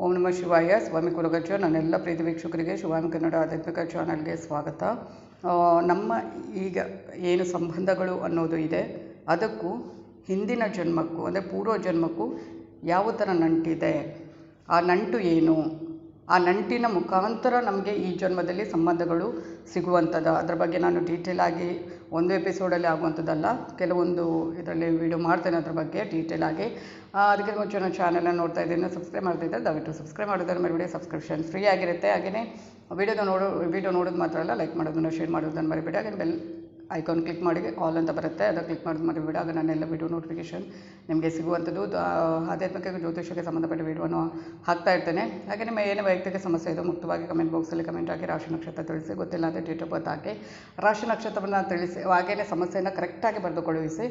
ಓಂ ನಮಃ ಶಿವಾಯ. ಸ್ವಾಮಿ ಕುಲಗಜ್ಜ. ನನ್ನೆಲ್ಲ ಪ್ರೀತಿ ವೀಕ್ಷಕರಿಗೆ ಶಿವಾಮಿ ಕನ್ನಡ ಆಧ್ಯಾತ್ಮಿಕ ಚಾನಲ್ಗೆ ಸ್ವಾಗತ. ನಮ್ಮ ಈಗ ಏನು ಸಂಬಂಧಗಳು ಅನ್ನೋದು ಇದೆ, ಅದಕ್ಕೂ ಹಿಂದಿನ ಜನ್ಮಕ್ಕೂ ಅಂದರೆ ಪೂರ್ವ ಜನ್ಮಕ್ಕೂ ಯಾವ ಥರ ನಂಟಿದೆ, ಆ ನಂಟು ಏನು, ಆ ನಂಟಿನ ಮುಖಾಂತರ ನಮಗೆ ಈ ಜನ್ಮದಲ್ಲಿ ಸಂಬಂಧಗಳು ಸಿಗುವಂಥದ್ದು, ಅದರ ಬಗ್ಗೆ ನಾನು ಡೀಟೇಲ್ ಆಗಿ ಒಂದು ಎಪಿಸೋಡಲ್ಲಿ ಆಗುವಂಥದ್ದಲ್ಲ, ಕೆಲವೊಂದು ಇದರಲ್ಲಿ ವಿಡಿಯೋ ಮಾಡ್ತೇನೆ ಅದ್ರ ಬಗ್ಗೆ ಡೀಟೇಲ್ ಆಗಿ. ಅದಕ್ಕೆ ಮುಂಚೆ ನಾನು ಚಾನಲನ್ನು ನೋಡ್ತಾ ಇದ್ದೀನಿ, ಸಬ್ಸ್ಕ್ರೈಬ್ ಮಾಡ್ತಾಯಿದ್ದೆ, ದಯವಿಟ್ಟು ಸಬ್ಸ್ಕ್ರೈಬ್ ಮಾಡಿದ್ರೆ ಮೇಲೆ ವಿಡಿಯೋ ಸಬ್ಸ್ಕ್ರಿಪ್ಷನ್ ಫ್ರೀ ಆಗಿರುತ್ತೆ. ಹಾಗೆಯೇ ವಿಡಿಯೋ ನೋಡೋದು ಮಾತ್ರ ಅಲ್ಲ, ಲೈಕ್ ಮಾಡೋದನ್ನು ಶೇರ್ ಮಾಡೋದನ್ನು ಮರಿಬೇಡಿ. ಹಾಗೆ ಬೆಲ್ ಐಕಾನ್ ಕ್ಲಿಕ್ ಮಾಡಿ ಆಲ್ ಅಂತ ಬರುತ್ತೆ, ಅದನ್ನು ಕ್ಲಿಕ್ ಮಾಡೋದು ಮರಿಬೇಡಿ. ಆಗ ನನ್ನೆಲ್ಲ ವಿಡಿಯೋ ನೋಟಿಫಿಕೇಷನ್ ನಿಮಗೆ ಸಿಗುವಂಥದ್ದು. ಆಧ್ಯಾತ್ಮಿಕ ಜ್ಯೋತಿಷಕ್ಕೆ ಸಂಬಂಧಪಟ್ಟ ವಿಡಿಯೋವನ್ನು ಹಾಕ್ತಾ ಇರ್ತೇನೆ. ಹಾಗೆ ನಿಮ್ಮ ಏನು ವೈಯಕ್ತಿಕ ಸಮಸ್ಯೆ ಇದು ಮುಕ್ತವಾಗಿ ಕಮೆಂಟ್ ಬಾಕ್ಸಲ್ಲಿ ಕಮೆಂಟ್ ಹಾಕಿ ರಾಶಿ ನಕ್ಷತ್ರ ತಿಳಿಸಿ, ಗೊತ್ತಿಲ್ಲ ಅಂದರೆ ಡೇಟ್ ಆಫ್ ಬರ್ತ್ ಹಾಕಿ ರಾಶಿ ನಕ್ಷತ್ರವನ್ನು ತಿಳಿಸಿ, ಹಾಗೆಯೇ ಸಮಸ್ಯೆಯನ್ನು ಕರೆಕ್ಟಾಗಿ ಬರೆದು ಕಳುಹಿಸಿ.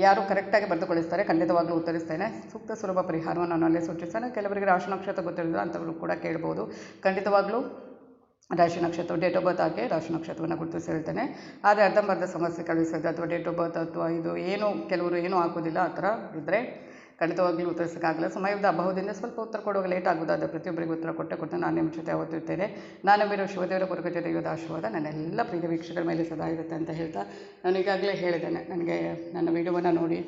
ಯಾರು ಕರೆಕ್ಟಾಗಿ ಬರೆದು ಕಳಿಸ್ತಾರೆ ಖಂಡಿತವಾಗ್ಲೂ ಉತ್ತರಿಸ್ತೇನೆ. ಸೂಕ್ತ ಸುಲಭ ಪರಿಹಾರವನ್ನು ನಾನು ಅಲ್ಲೇ ಸೂಚಿಸ್ತೇನೆ. ಕೆಲವರಿಗೆ ರಾಶಿ ನಕ್ಷತ್ರ ಗೊತ್ತಿರೋದಿಲ್ಲ ಅಂಥವರು ಕೂಡ ಕೇಳ್ಬೋದು. ಖಂಡಿತವಾಗ್ಲೂ ರಾಶಿ ನಕ್ಷತ್ರ ಡೇಟ್ ಆಫ್ ಬರ್ತ್ ಹಾಕಿ ರಾಶಿ ನಕ್ಷತ್ರವನ್ನು ಗುರುತಿಸಿ ಹೇಳ್ತೇನೆ. ಆದರೆ ಅರ್ಧಂಬರ್ಧ ಸಮಸ್ಯೆ ಕಳಿಸೋದು ಅಥವಾ ಡೇಟ್ ಆಫ್ ಬರ್ತ್ ಅಥವಾ ಇದು ಏನು ಕೆಲವರು ಏನೂ ಹಾಕೋದಿಲ್ಲ, ಆ ಥರ ಇದ್ದರೆ ಖಂಡಿತವಾಗ್ಲೂ ಉತ್ತರಿಸೋಕ್ಕಾಗಲ್ಲ. ಸಮಯದ ಅಭಾವದಿಂದ ಸ್ವಲ್ಪ ಉತ್ತರ ಕೊಡುವಾಗ ಲೇಟ್ ಆಗೋದು, ಅದು ಪ್ರತಿಯೊಬ್ಬರಿಗೂ ಉತ್ತರ ಕೊಟ್ಟೆ ನಾನು ನಿಮ್ಮ ಜೊತೆ ಯಾವತ್ತೂ ಇರ್ತೇನೆ. ನಾನು ಬೇರೆ ಶಿವದೇವರ ಕುರುಗಜ್ಜ ದೈವದ ಆಶೀರ್ವಾದ ನನ್ನೆಲ್ಲ ಪ್ರೀತಿ ವೀಕ್ಷಕರ ಮೇಲೆ ಸದಾ ಇರುತ್ತೆ ಅಂತ ಹೇಳ್ತಾ, ನಾನು ಈಗಾಗಲೇ ಹೇಳಿದ್ದೇನೆ, ನನಗೆ ನನ್ನ ವಿಡಿಯೋವನ್ನು ನೋಡಿ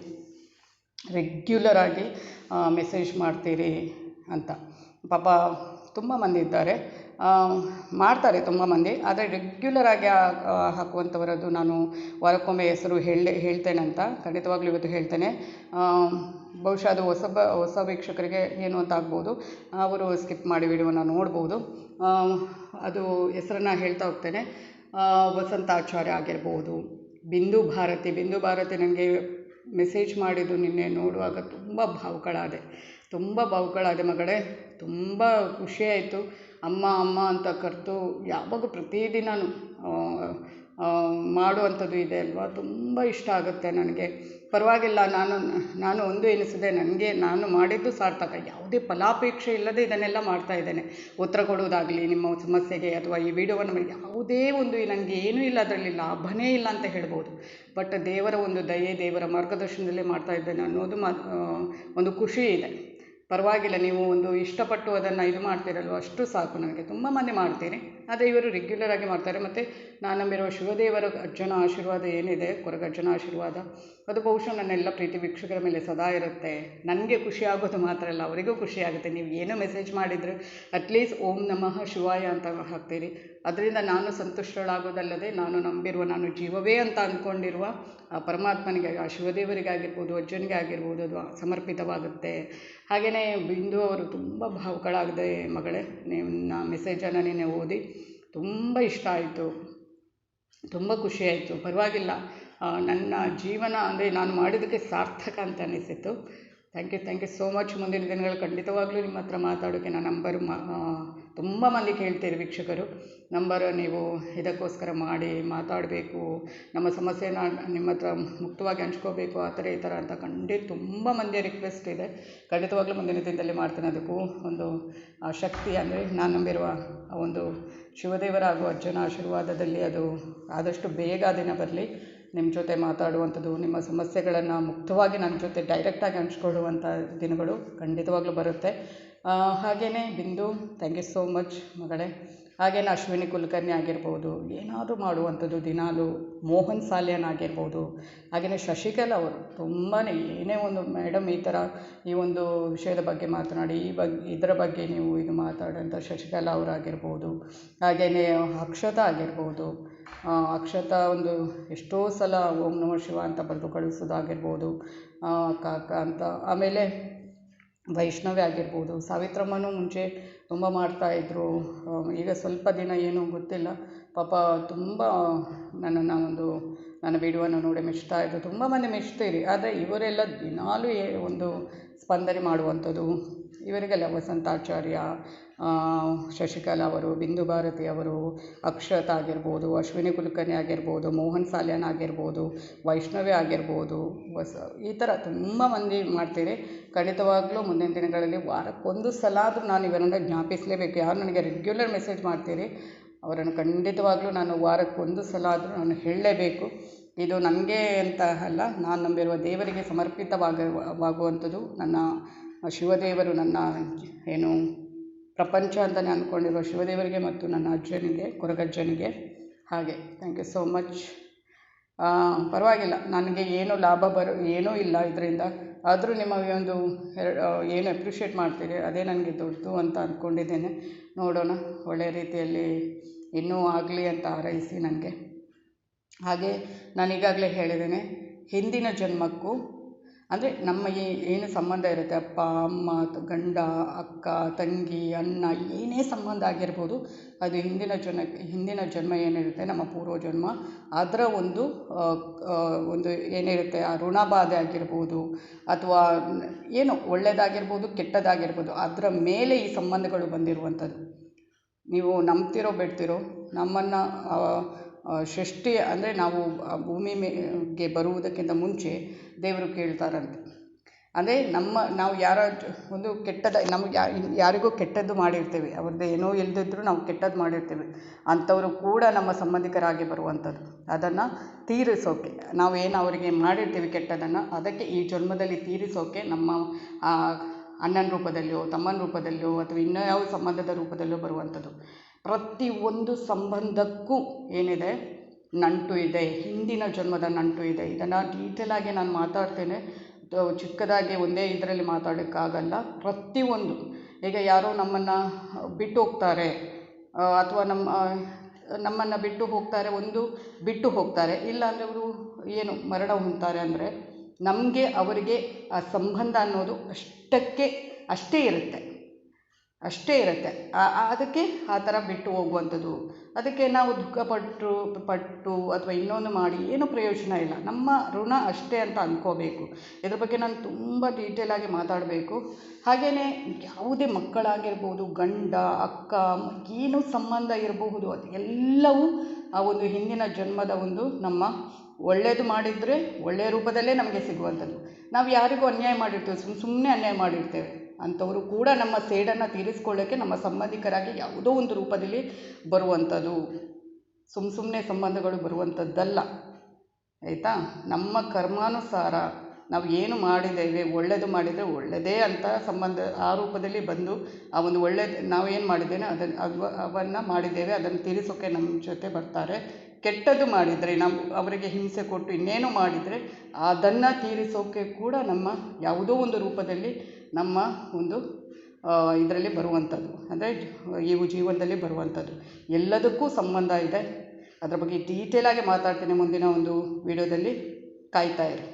ರೆಗ್ಯುಲರ್ ಆಗಿ ಮೆಸೇಜ್ ಮಾಡ್ತೀರಿ ಅಂತ. ಪಾಪ ತುಂಬ ಮಂದಿ ಇದ್ದಾರೆ, ಮಾಡ್ತಾರೆ ತುಂಬ ಮಂದಿ, ಆದರೆ ರೆಗ್ಯುಲರ್ ಆಗಿ ಹಾಕುವಂಥವರದ್ದು ನಾನು ವಾರಕ್ಕೊಮ್ಮೆ ಹೆಸರು ಹೇಳ್ತೇನೆ ಅಂತ ಖಂಡಿತವಾಗ್ಲೂ ಇವತ್ತು ಹೇಳ್ತೇನೆ. ಬಹುಶಃ ಅದು ಹೊಸ ವೀಕ್ಷಕರಿಗೆ ಏನು ಅಂತ ಆಗ್ಬೋದು, ಅವರು ಸ್ಕಿಪ್ ಮಾಡಿ ವಿಡಿಯೋನ ನೋಡ್ಬೋದು. ಅದು ಹೆಸರನ್ನು ಹೇಳ್ತಾ ಹೋಗ್ತೇನೆ. ವಸಂತಾಚಾರ್ಯ ಆಗಿರ್ಬೋದು, ಬಿಂದು ಭಾರತಿ ನನಗೆ ಮೆಸೇಜ್ ಮಾಡಿದ್ದು ನಿನ್ನೆ ನೋಡುವಾಗ ತುಂಬ ಭಾವುಕಳಾದೆ ಮಗಳೇ. ತುಂಬ ಖುಷಿಯಾಯಿತು. ಅಮ್ಮ ಅಂತ ಕರೆದು ಯಾವಾಗ ಪ್ರತಿದಿನವೂ ಮಾಡುವಂಥದ್ದು ಇದೆ ಅಲ್ವಾ, ತುಂಬ ಇಷ್ಟ ಆಗುತ್ತೆ ನನಗೆ. ಪರವಾಗಿಲ್ಲ, ನಾನು ಒಂದು ಎನಿಸಿದೆ, ನನಗೆ ನಾನು ಮಾಡಿದ್ದು ಸಾರ್ಥಕ. ಯಾವುದೇ ಫಲಾಪೇಕ್ಷೆ ಇಲ್ಲದೆ ಇದನ್ನೆಲ್ಲ ಮಾಡ್ತಾಯಿದ್ದೇನೆ. ಉತ್ತರ ಕೊಡುವುದಾಗಲಿ ನಿಮ್ಮ ಸಮಸ್ಯೆಗೆ ಅಥವಾ ಈ ವಿಡಿಯೋವನ್ನು ಯಾವುದೇ ಒಂದು ನನಗೆ ಏನೂ ಇಲ್ಲ, ಅದರಲ್ಲಿ ಲಾಭನೇ ಇಲ್ಲ ಅಂತ ಹೇಳ್ಬೋದು. ಬಟ್ ದೇವರ ಒಂದು ದಯೆ, ದೇವರ ಮಾರ್ಗದರ್ಶನದಲ್ಲೇ ಮಾಡ್ತಾಯಿದ್ದೇನೆ ಅನ್ನೋದು ಒಂದು ಖುಷಿ ಇದೆ. ಪರವಾಗಿಲ್ಲ, ನೀವು ಒಂದು ಇಷ್ಟಪಟ್ಟು ಅದನ್ನು ಇದು ಮಾಡ್ತೀರಲ್ವ, ಅಷ್ಟು ಸಾಕು ನನಗೆ. ತುಂಬ ಮಂದಿ ಮಾಡ್ತೀನಿ, ಆದರೆ ಇವರು ರೆಗ್ಯುಲರ್ ಆಗಿ ಮಾಡ್ತಾರೆ. ಮತ್ತು ನಾನು ನಂಬಿರುವ ಶಿವದೇವರ ಅಜ್ಜನ ಆಶೀರ್ವಾದ ಏನಿದೆ, ಕೊರಗಜ್ಜನ ಆಶೀರ್ವಾದ, ಅದು ಬಹುಶಃ ನನ್ನೆಲ್ಲ ಪ್ರೀತಿ ವೀಕ್ಷಕರ ಮೇಲೆ ಸದಾ ಇರುತ್ತೆ. ನನಗೆ ಖುಷಿ ಆಗೋದು ಮಾತ್ರ ಅಲ್ಲ, ಅವರಿಗೂ ಖುಷಿ ಆಗುತ್ತೆ. ನೀವು ಏನೋ ಮೆಸೇಜ್ ಮಾಡಿದರೆ ಅಟ್ಲೀಸ್ಟ್ ಓಂ ನಮಃ ಶಿವಾಯ ಅಂತ ಹಾಕ್ತೀರಿ. ಅದರಿಂದ ನಾನು ಸಂತುಷ್ಟಳಾಗೋದಲ್ಲದೆ, ನಾನು ಜೀವವೇ ಅಂತ ಅಂದ್ಕೊಂಡಿರುವ ಆ ಪರಮಾತ್ಮನಿಗೆ, ಆ ಶಿವದೇವರಿಗಾಗಿರ್ಬೋದು, ಅಜ್ಜನಿಗೆ ಆಗಿರ್ಬೋದು, ಅದು ಸಮರ್ಪಿತವಾಗುತ್ತೆ. ಹಾಗೆಯೇ ಬಿಂದು ಅವರು ತುಂಬ ಭಾವುಕಳಾಗಿದೆ ಮಗಳೇ. ನಿಮ್ಮ ಮೆಸೇಜನ್ನು ನಿನ್ನೆ ಓದಿ ತುಂಬ ಇಷ್ಟ ಆಯಿತು, ತುಂಬ ಖುಷಿಯಾಯಿತು. ಪರವಾಗಿಲ್ಲ, ನನ್ನ ಜೀವನ ಅಂದರೆ ನಾನು ಮಾಡಿದ್ದಕ್ಕೆ ಸಾರ್ಥಕ ಅಂತ ಅನಿಸಿತು. Thank you so much. ಮುಂದಿನ ದಿನಗಳು ಖಂಡಿತವಾಗ್ಲೂ ನಿಮ್ಮ ಹತ್ರ ಮಾತಾಡೋಕ್ಕೆ ನಾನು ನಂಬರು ತುಂಬ ಮಂದಿ ಕೇಳ್ತೀರಿ ವೀಕ್ಷಕರು, ನಂಬರ್ ನೀವು ಇದಕ್ಕೋಸ್ಕರ ಮಾಡಿ ಮಾತಾಡಬೇಕು, ನಮ್ಮ ಸಮಸ್ಯೆನ ನಿಮ್ಮ ಹತ್ರ ಮುಕ್ತವಾಗಿ ಹಂಚ್ಕೋಬೇಕು, ಆ ಥರ ಈ ಥರ ಅಂತ ತುಂಬ ಮಂದಿಯ ರಿಕ್ವೆಸ್ಟ್ ಇದೆ. ಖಂಡಿತವಾಗ್ಲೂ ಮುಂದಿನ ದಿನದಲ್ಲಿ ಮಾಡ್ತೇನೆ. ಅದಕ್ಕೂ ಒಂದು ಶಕ್ತಿ ಅಂದರೆ ನಾನು ನಂಬಿರುವ ಒಂದು ಶಿವದೇವರ ಹಾಗೂ ಅಜ್ಜನ ಆಶೀರ್ವಾದದಲ್ಲಿ ಅದು ಆದಷ್ಟು ಬೇಗ ದಿನ ಬರಲಿ, ನಿಮ್ಮ ಜೊತೆ ಮಾತಾಡುವಂಥದ್ದು, ನಿಮ್ಮ ಸಮಸ್ಯೆಗಳನ್ನು ಮುಕ್ತವಾಗಿ ನನ್ನ ಜೊತೆ ಡೈರೆಕ್ಟಾಗಿ ಹಂಚ್ಕೊಳ್ಳುವಂಥ ದಿನಗಳು ಖಂಡಿತವಾಗ್ಲೂ ಬರುತ್ತೆ. ಹಾಗೆಯೇ ಬಿಂದು, ಥ್ಯಾಂಕ್ ಯು ಸೋ ಮಚ್ ಮಗಳೇ. ಹಾಗೆಯೇ ಅಶ್ವಿನಿ ಕುಲಕರ್ಣಿ ಆಗಿರ್ಬೋದು, ಏನಾದರೂ ಮಾಡುವಂಥದ್ದು ದಿನಾಲು, ಮೋಹನ್ ಸಾಲ್ಯನ್ ಆಗಿರ್ಬೋದು, ಹಾಗೆಯೇ ಶಶಿಕಲಾ ಅವರು ತುಂಬಾ ಏನೇ ಒಂದು ಮೇಡಮ್ ಈ ಥರ ಈ ಒಂದು ವಿಷಯದ ಬಗ್ಗೆ ಮಾತನಾಡಿ ಇದರ ಬಗ್ಗೆ ನೀವು ಇದು ಮಾತಾಡೋಂಥ ಶಶಿಕಲಾ ಅವರಾಗಿರ್ಬೋದು, ಹಾಗೆಯೇ ಅಕ್ಷತಾ ಆಗಿರ್ಬೋದು. ಅಕ್ಷತಾ ಒಂದು ಎಷ್ಟೋ ಸಲ ಓಂ ನಮಃ ಶಿವ ಅಂತ ಬರೆದು ಕಳಿಸೋದಾಗಿರ್ಬೋದು, ಕಾಕ ಅಂತ. ಆಮೇಲೆ ವೈಷ್ಣವಿ ಆಗಿರ್ಬೋದು, ಸಾವಿತ್ರಮ್ಮನೂ ಮುಂಚೆ ತುಂಬ ಮಾಡ್ತಾಯಿದ್ರು, ಈಗ ಸ್ವಲ್ಪ ದಿನ ಏನೂ ಗೊತ್ತಿಲ್ಲ. ಪಾಪ ತುಂಬ ನನ್ನ ವಿಡಿಯೋವನ್ನು ನೋಡಿ ಮೆಚ್ತಾಯಿದ್ರು. ತುಂಬ ಮಂದಿ ಮೆಚ್ತೀರಿ, ಆದರೆ ಇವರೆಲ್ಲ ದಿನಾಲೂ ಒಂದು ಸ್ಪಂದನೆ ಮಾಡುವಂಥದ್ದು. ಇವರಿಗೆಲ್ಲ ವಸಂತಾಚಾರ್ಯ, ಶಶಿಕಲಾ ಅವರು, ಬಿಂದು ಭಾರತಿ ಅವರು, ಅಕ್ಷತಾ ಆಗಿರ್ಬೋದು, ಅಶ್ವಿನಿ ಕುಲಕರ್ಣಿ ಆಗಿರ್ಬೋದು, ಮೋಹನ್ ಸಾಲ್ಯನ್ ಆಗಿರ್ಬೋದು, ವೈಷ್ಣವಿ ಆಗಿರ್ಬೋದು, ಈ ಥರ ತುಂಬ ಮಂದಿ ಮಾಡ್ತೀರಿ. ಖಂಡಿತವಾಗ್ಲೂ ಮುಂದಿನ ದಿನಗಳಲ್ಲಿ ವಾರಕ್ಕೊಂದು ಸಲ ಆದರೂ ನಾನು ಇವರನ್ನು ಜ್ಞಾಪಿಸಲೇಬೇಕು. ಯಾರು ನನಗೆ ರೆಗ್ಯುಲರ್ ಮೆಸೇಜ್ ಮಾಡ್ತೀರಿ ಅವರನ್ನು ಖಂಡಿತವಾಗ್ಲೂ ನಾನು ವಾರಕ್ಕೊಂದು ಸಲ ಆದರೂ ನಾನು ಹೇಳಲೇಬೇಕು. ಇದು ನನಗೆ ಅಂತ ಅಲ್ಲ, ನಾನು ನಂಬಿರುವ ದೇವರಿಗೆ ಸಮರ್ಪಿತವಾಗುವಂಥದ್ದು. ನನ್ನ ಶಿವದೇವರು ನನ್ನ ಏನು ಪ್ರಪಂಚ ಅಂತಲೇ ಅಂದ್ಕೊಂಡಿರೋ ಶಿವದೇವರಿಗೆ ಮತ್ತು ನನ್ನ ಅಜ್ಜನಿಗೆ, ಕೊರಗಜ್ಜನಿಗೆ. ಹಾಗೆ ಥ್ಯಾಂಕ್ ಯು ಸೋ ಮಚ್. ಪರವಾಗಿಲ್ಲ, ನನಗೆ ಏನು ಲಾಭ ಏನೂ ಇಲ್ಲ ಇದರಿಂದ, ಆದರೂ ನಿಮಗೆ ಒಂದು ಏನು ಅಪ್ರಿಷಿಯೇಟ್ ಮಾಡ್ತೀರಿ ಅದೇ ನನಗೆ ದೊಡ್ಡದು ಅಂತ ಅಂದ್ಕೊಂಡಿದ್ದೇನೆ. ನೋಡೋಣ, ಒಳ್ಳೆಯ ರೀತಿಯಲ್ಲಿ ಇನ್ನೂ ಆಗಲಿ ಅಂತ ಹಾರೈಸಿ ನನಗೆ. ಹಾಗೆ ನಾನು ಈಗಾಗಲೇ ಹೇಳಿದ್ದೇನೆ, ಹಿಂದಿನ ಜನ್ಮಕ್ಕೂ ಅಂದರೆ ನಮ್ಮ ಏನು ಸಂಬಂಧ ಇರುತ್ತೆ, ಅಪ್ಪ ಅಮ್ಮ, ಗಂಡ, ಅಕ್ಕ, ತಂಗಿ, ಅಣ್ಣ, ಏನೇ ಸಂಬಂಧ ಆಗಿರ್ಬೋದು, ಅದು ಹಿಂದಿನ ಜನ್ಮ ಏನಿರುತ್ತೆ, ನಮ್ಮ ಪೂರ್ವಜನ್ಮ, ಅದರ ಒಂದು ಏನಿರುತ್ತೆ, ಆ ಋಣಬಾಧೆ ಆಗಿರ್ಬೋದು ಅಥವಾ ಏನು ಒಳ್ಳೆಯದಾಗಿರ್ಬೋದು ಕೆಟ್ಟದಾಗಿರ್ಬೋದು, ಅದರ ಮೇಲೆ ಈ ಸಂಬಂಧಗಳು ಬಂದಿರುವಂಥದ್ದು. ನೀವು ನಂಬ್ತಿರೋ ಬಿಡ್ತಿರೋ, ನಮ್ಮನ್ನು ಸೃಷ್ಟಿ ಅಂದರೆ ನಾವು ಭೂಮಿ ಮೇಲೆ ಬರುವುದಕ್ಕಿಂತ ಮುಂಚೆ ದೇವರು ಕೇಳ್ತಾರಂತೆ. ಅಂದರೆ ನಾವು ಒಂದು ನಮಗೆ ಯಾರಿಗೂ ಕೆಟ್ಟದ್ದು ಮಾಡಿರ್ತೀವಿ, ಅವ್ರದ್ದು ಏನೋ ಇಲ್ಲದಿದ್ದರೂ ನಾವು ಕೆಟ್ಟದ್ದು ಮಾಡಿರ್ತೀವಿ, ಅಂಥವರು ಕೂಡ ನಮ್ಮ ಸಂಬಂಧಿಕರಾಗಿ ಬರುವಂಥದ್ದು. ಅದನ್ನು ತೀರಿಸೋಕೆ ನಾವೇನು ಅವರಿಗೆ ಮಾಡಿರ್ತೀವಿ ಕೆಟ್ಟದನ್ನು, ಅದಕ್ಕೆ ಈ ಜನ್ಮದಲ್ಲಿ ತೀರಿಸೋಕೆ ನಮ್ಮ ಅಣ್ಣನ ರೂಪದಲ್ಲಿಯೋ ತಮ್ಮನ ರೂಪದಲ್ಲಿಯೋ ಅಥವಾ ಇನ್ನೂ ಯಾವ ಸಂಬಂಧದ ರೂಪದಲ್ಲಿಯೋ ಬರುವಂಥದ್ದು. ಪ್ರತಿಯೊಂದು ಸಂಬಂಧಕ್ಕೂ ಏನಿದೆ, ನಂಟು ಇದೆ, ಹಿಂದಿನ ಜನ್ಮದ ನಂಟು ಇದೆ. ಇದನ್ನು ಡೀಟೇಲಾಗಿ ನಾನು ಮಾತಾಡ್ತೇನೆ, ಚಿಕ್ಕದಾಗಿ ಒಂದೇ ಇದರಲ್ಲಿ ಮಾತಾಡೋಕ್ಕಾಗಲ್ಲ. ಪ್ರತಿಯೊಂದು, ಈಗ ಯಾರೋ ನಮ್ಮನ್ನು ಬಿಟ್ಟು ಹೋಗ್ತಾರೆ ಅಥವಾ ನಮ್ಮನ್ನು ಬಿಟ್ಟು ಹೋಗ್ತಾರೆ, ಇಲ್ಲಾಂದರೆ ಅವರು ಏನು ಮರಣ ಹೊಂದ್ತಾರೆ ಅಂದರೆ ನಮಗೆ ಅವರಿಗೆ ಆ ಸಂಬಂಧ ಅನ್ನೋದು ಅಷ್ಟೇ ಇರುತ್ತೆ. ಅದಕ್ಕೆ ಆ ಥರ ಬಿಟ್ಟು ಹೋಗುವಂಥದ್ದು. ಅದಕ್ಕೆ ನಾವು ದುಃಖ ಪಟ್ಟು ಅಥವಾ ಇನ್ನೊಂದು ಮಾಡಿ ಏನೂ ಪ್ರಯೋಜನ ಇಲ್ಲ. ನಮ್ಮ ಋಣ ಅಷ್ಟೇ ಅಂತ ಅಂದ್ಕೋಬೇಕು. ಇದ್ರ ಬಗ್ಗೆ ನಾನು ತುಂಬ ಡೀಟೇಲಾಗಿ ಮಾತಾಡಬೇಕು. ಹಾಗೆಯೇ ಯಾವುದೇ ಮಕ್ಕಳಾಗಿರ್ಬೋದು, ಗಂಡ, ಅಕ್ಕ, ಏನು ಸಂಬಂಧ ಇರಬಹುದು, ಅದು ಎಲ್ಲವೂ ಆ ಒಂದು ಹಿಂದಿನ ಜನ್ಮದ ಒಂದು ನಮ್ಮ ಒಳ್ಳೆಯದು ಮಾಡಿದರೆ ಒಳ್ಳೆಯ ರೂಪದಲ್ಲೇ ನಮಗೆ ಸಿಗುವಂಥದ್ದು. ನಾವು ಯಾರಿಗೂ ಅನ್ಯಾಯ ಮಾಡಿರ್ತೀವಿ, ಸುಮ್ಮನೆ ಅನ್ಯಾಯ ಮಾಡಿರ್ತೇವೆ, ಅಂಥವರು ಕೂಡ ನಮ್ಮ ಸೇಡನ್ನು ತೀರಿಸ್ಕೊಳ್ಳೋಕ್ಕೆ ನಮ್ಮ ಸಂಬಂಧಿಕರಾಗಿ ಯಾವುದೋ ಒಂದು ರೂಪದಲ್ಲಿ ಬರುವಂಥದ್ದು. ಸುಮ್ಮನೆ ಸಂಬಂಧಗಳು ಬರುವಂಥದ್ದಲ್ಲ, ಆಯಿತಾ? ನಮ್ಮ ಕರ್ಮಾನುಸಾರ ನಾವು ಏನು ಮಾಡಿದ್ದೇವೆ, ಒಳ್ಳೆಯದು ಮಾಡಿದರೆ ಒಳ್ಳೆಯದೇ ಅಂತ ಸಂಬಂಧ ಆ ರೂಪದಲ್ಲಿ ಬಂದು ಆ ಒಂದು ನಾವೇನು ಮಾಡಿದ್ದೇನೆ ಅವನ್ನು ಮಾಡಿದ್ದೇವೆ, ಅದನ್ನು ತೀರಿಸೋಕ್ಕೆ ನಮ್ಮ ಜೊತೆ ಬರ್ತಾರೆ. ಕೆಟ್ಟದ್ದು ಮಾಡಿದರೆ, ನಾವು ಅವರಿಗೆ ಹಿಂಸೆ ಕೊಟ್ಟು ಇನ್ನೇನು ಮಾಡಿದರೆ ಅದನ್ನು ತೀರಿಸೋಕ್ಕೆ ಕೂಡ ನಮ್ಮ ಯಾವುದೋ ಒಂದು ರೂಪದಲ್ಲಿ ನಮ್ಮ ಒಂದು ಇದರಲ್ಲಿ ಬರುವಂಥದ್ದು, ಅಂದರೆ ಜೀವನದಲ್ಲಿ ಬರುವಂಥದ್ದು. ಎಲ್ಲದಕ್ಕೂ ಸಂಬಂಧ ಇದೆ. ಅದರ ಬಗ್ಗೆ ಡೀಟೇಲಾಗಿ ಮಾತಾಡ್ತೀನಿ ಮುಂದಿನ ಒಂದು ವಿಡಿಯೋದಲ್ಲಿ. ಕಾಯ್ತಾ ಇರಿ.